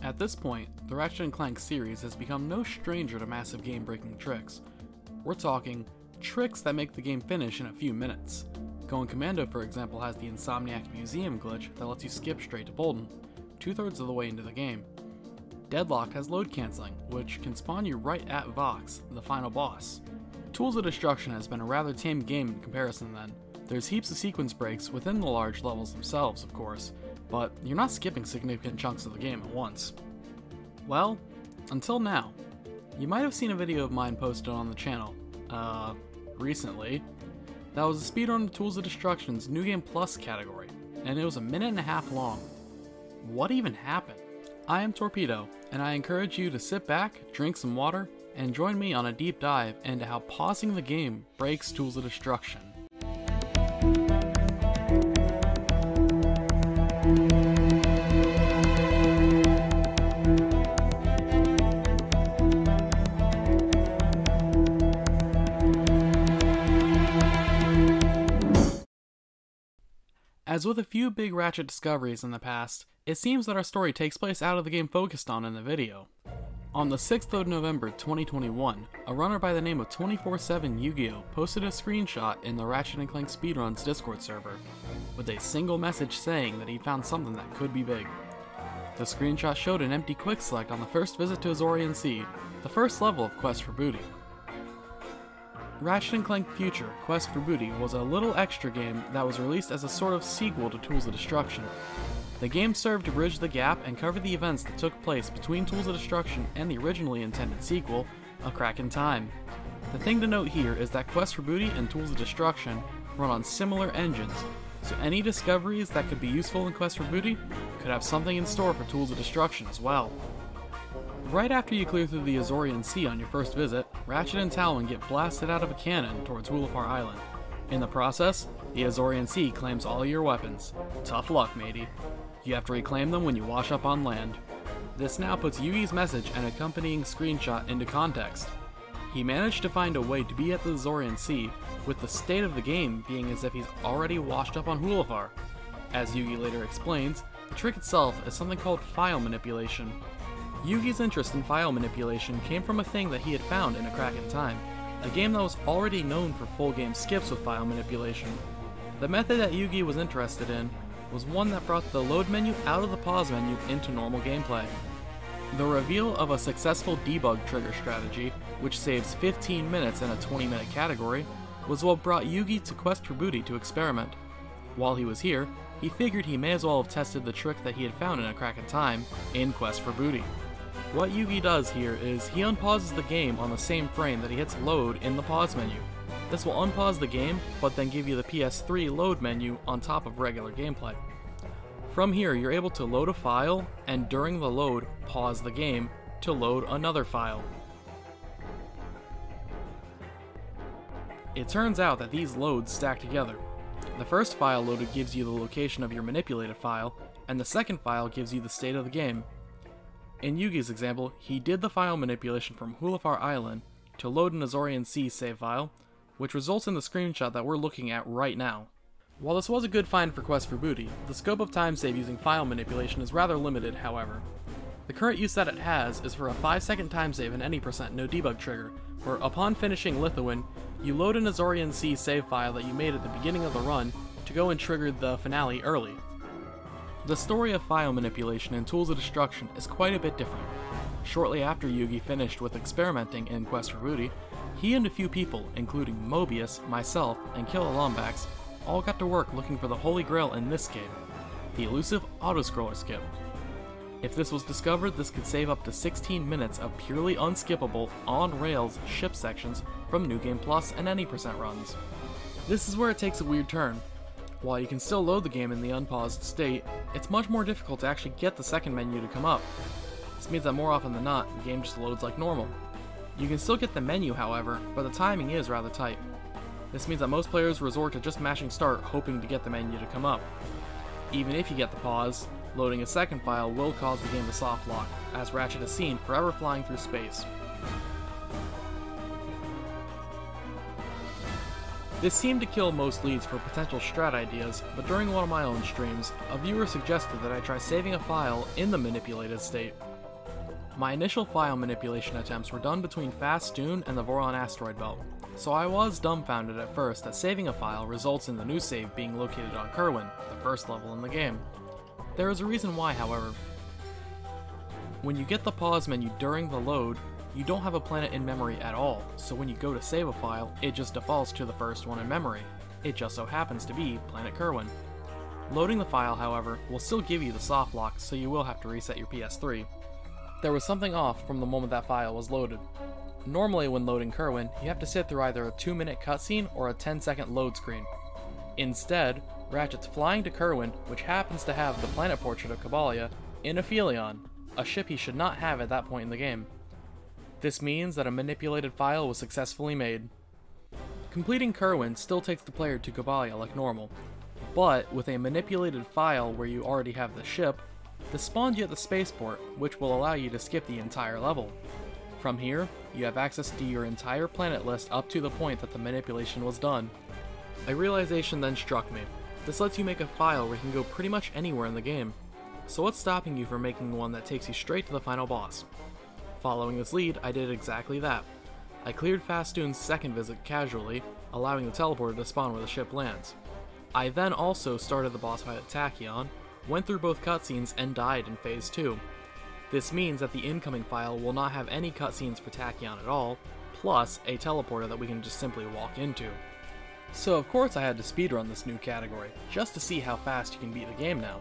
At this point, the Ratchet and Clank series has become no stranger to massive game-breaking tricks. We're talking tricks that make the game finish in a few minutes. Going Commando, for example, has the Insomniac Museum glitch that lets you skip straight to Bolden, 2/3 of the way into the game. Deadlock has load cancelling, which can spawn you right at Vox, the final boss. Tools of Destruction has been a rather tame game in comparison then. There's heaps of sequence breaks within the large levels themselves, of course, but you're not skipping significant chunks of the game at once. Well, until now. You might have seen a video of mine posted on the channel, recently. That was a speedrun of Tools of Destruction's New Game Plus category, and it was 1.5 minutes long. What even happened? I am Torpedo, and I encourage you to sit back, drink some water, and join me on a deep dive into how pausing the game breaks Tools of Destruction. As with a few big Ratchet discoveries in the past, it seems that our story takes place out of the game focused on in the video. On the 6th of November 2021, a runner by the name of 24/7 Yu-Gi-Oh! Posted a screenshot in the Ratchet and Clank Speedruns Discord server, with a single message saying that he found something that could be big. The screenshot showed an empty quick select on the first visit to Azorian Sea, the first level of Quest for Booty. Ratchet and Clank Future Quest for Booty was a little extra game that was released as a sort of sequel to Tools of Destruction. The game served to bridge the gap and cover the events that took place between Tools of Destruction and the originally intended sequel, A Crack in Time. The thing to note here is that Quest for Booty and Tools of Destruction run on similar engines, so any discoveries that could be useful in Quest for Booty could have something in store for Tools of Destruction as well. Right after you clear through the Azorian Sea on your first visit, Ratchet and Talon get blasted out of a cannon towards Hulafar Island. In the process, the Azorian Sea claims all your weapons. Tough luck, matey. You have to reclaim them when you wash up on land. This now puts Yugi's message and accompanying screenshot into context. He managed to find a way to be at the Azorian Sea, with the state of the game being as if he's already washed up on Hulafar. As Yugi later explains, the trick itself is something called file manipulation. Yugi's interest in file manipulation came from a thing that he had found in A Crack in Time, a game that was already known for full game skips with file manipulation. The method that Yugi was interested in was one that brought the load menu out of the pause menu into normal gameplay. The reveal of a successful debug trigger strategy, which saves 15 minutes in a 20-minute category, was what brought Yugi to Quest for Booty to experiment. While he was here, he figured he may as well have tested the trick that he had found in A Crack in Time in Quest for Booty. What Yugi does here is he unpauses the game on the same frame that he hits load in the pause menu. This will unpause the game, but then give you the PS3 load menu on top of regular gameplay. From here, you're able to load a file, and during the load, pause the game to load another file. It turns out that these loads stack together. The first file loaded gives you the location of your manipulated file, and the second file gives you the state of the game. In Yugi's example, he did the file manipulation from Hulafar Island to load an Azorian Sea save file, which results in the screenshot that we're looking at right now. While this was a good find for Quest for Booty, the scope of time save using file manipulation is rather limited, however. The current use that it has is for a 5-second time save in any % no debug trigger, where upon finishing Lithuan, you load an Azorian Sea save file that you made at the beginning of the run to go and trigger the finale early. The story of file manipulation in Tools of Destruction is quite a bit different. Shortly after Yugi finished with experimenting in Quest for Booty, he and a few people, including Mobius, myself, and Killa Lombax, all got to work looking for the holy grail in this game, the elusive auto-scroller skip. If this was discovered, this could save up to 16 minutes of purely unskippable, on-rails ship sections from New Game Plus and any % runs. This is where it takes a weird turn. While you can still load the game in the unpaused state, it's much more difficult to actually get the second menu to come up. This means that more often than not, the game just loads like normal. You can still get the menu, however, but the timing is rather tight. This means that most players resort to just mashing start hoping to get the menu to come up. Even if you get the pause, loading a second file will cause the game to soft lock, as Ratchet is seen forever flying through space. This seemed to kill most leads for potential strat ideas, but during one of my own streams, a viewer suggested that I try saving a file in the manipulated state, My initial file manipulation attempts were done between Fast Dune and the Voron asteroid belt, so I was dumbfounded at first that saving a file results in the new save being located on Kerwin, the first level in the game. There is a reason why, however. When you get the pause menu during the load, you don't have a planet in memory at all, so when you go to save a file, it just defaults to the first one in memory. It just so happens to be Planet Kerwin. Loading the file, however, will still give you the soft lock, so you will have to reset your PS3. There was something off from the moment that file was loaded. Normally when loading Kerwin, you have to sit through either a 2-minute cutscene or a 10-second load screen. Instead, Ratchet's flying to Kerwin, which happens to have the planet portrait of Cabalia, in Aphelion, a ship he should not have at that point in the game. This means that a manipulated file was successfully made. Completing Kerwin still takes the player to Cabalia like normal, but with a manipulated file where you already have the ship, this spawns you at the spaceport, which will allow you to skip the entire level. From here, you have access to your entire planet list up to the point that the manipulation was done. A realization then struck me. This lets you make a file where you can go pretty much anywhere in the game. So what's stopping you from making one that takes you straight to the final boss? Following this lead, I did exactly that. I cleared Fast Dune's second visit casually, allowing the teleporter to spawn where the ship lands. I then also started the boss fight at Tachyon, went through both cutscenes, and died in Phase 2. This means that the incoming file will not have any cutscenes for Tachyon at all, plus a teleporter that we can just simply walk into. So of course I had to speedrun this new category, just to see how fast you can beat the game now.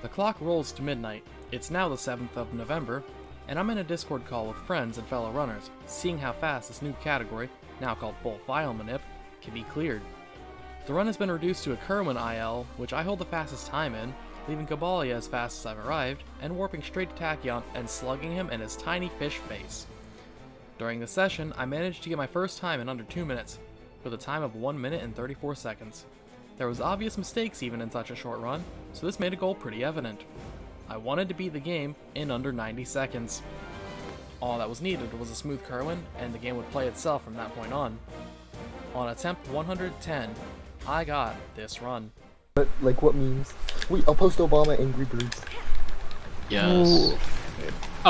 The clock rolls to midnight, it's now the 7th of November, and I'm in a Discord call with friends and fellow runners, seeing how fast this new category, now called Full File Manip, can be cleared. The run has been reduced to a Kerwin IL, which I hold the fastest time in, leaving Cabalia as fast as I've arrived, and warping straight to Tachyon and slugging him in his tiny fish face. During the session, I managed to get my first time in under 2 minutes, with a time of 1 minute and 34 seconds. There was obvious mistakes even in such a short run, so this made a goal pretty evident. I wanted to beat the game in under 90 seconds. All that was needed was a smooth Kerwin, and the game would play itself from that point on. On attempt 110, I got this run. But, like, what memes? Wait, I'll post Obama Angry Birds. Yes. Ooh.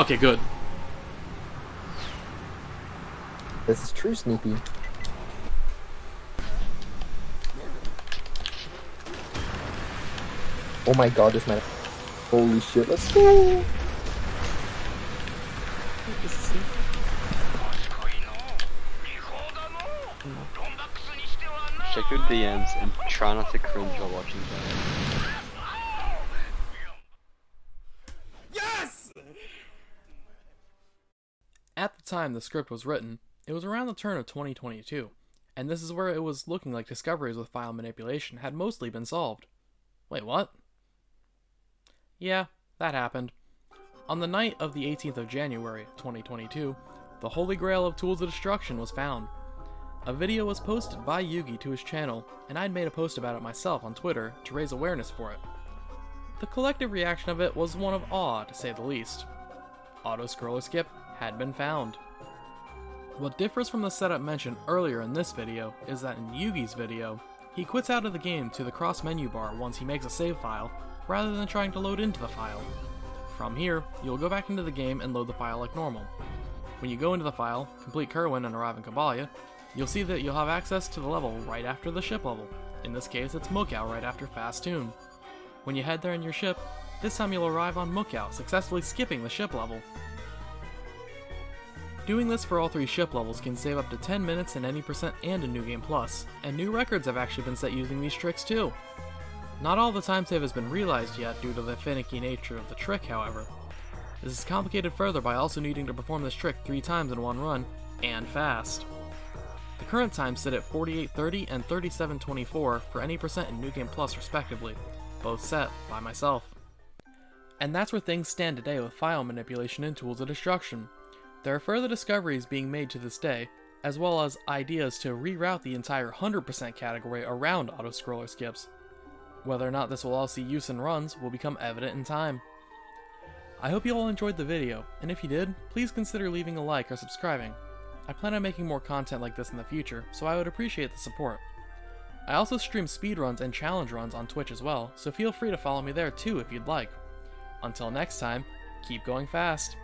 Okay, good. This is true, Sneaky. Oh my god, this man. Holy shit, let's go! Check your DMs and try not to cringe while watching that. Yes! At the time the script was written, it was around the turn of 2022, and this is where it was looking like discoveries with file manipulation had mostly been solved. Wait, what? Yeah, that happened. On the night of the 18th of January, 2022, the Holy Grail of Tools of Destruction was found. A video was posted by Yugi to his channel, and I'd made a post about it myself on Twitter to raise awareness for it. The collective reaction of it was one of awe, to say the least. Auto-scroller skip had been found. What differs from the setup mentioned earlier in this video is that in Yugi's video, he quits out of the game to the cross-menu bar once he makes a save file, rather than trying to load into the file. From here, you'll go back into the game and load the file like normal. When you go into the file, complete Kerwin and arrive in Cabalia, you'll see that you'll have access to the level right after the ship level. In this case, it's Mukau right after Fast Tune. When you head there in your ship, this time you'll arrive on Mukau, successfully skipping the ship level. Doing this for all 3 ship levels can save up to 10 minutes in any percent and in New Game Plus, and new records have actually been set using these tricks too. Not all the time save has been realized yet due to the finicky nature of the trick, however. This is complicated further by also needing to perform this trick 3 times in one run, and fast. The current times sit at 48:30 and 37:24 for any percent in New Game Plus respectively, both set by myself. And that's where things stand today with file manipulation and tools of destruction. There are further discoveries being made to this day, as well as ideas to reroute the entire 100% category around auto-scroller skips. Whether or not this will all see use in runs will become evident in time. I hope you all enjoyed the video, and if you did, please consider leaving a like or subscribing. I plan on making more content like this in the future, so I would appreciate the support. I also stream speedruns and challenge runs on Twitch as well, so feel free to follow me there too if you'd like. Until next time, keep going fast.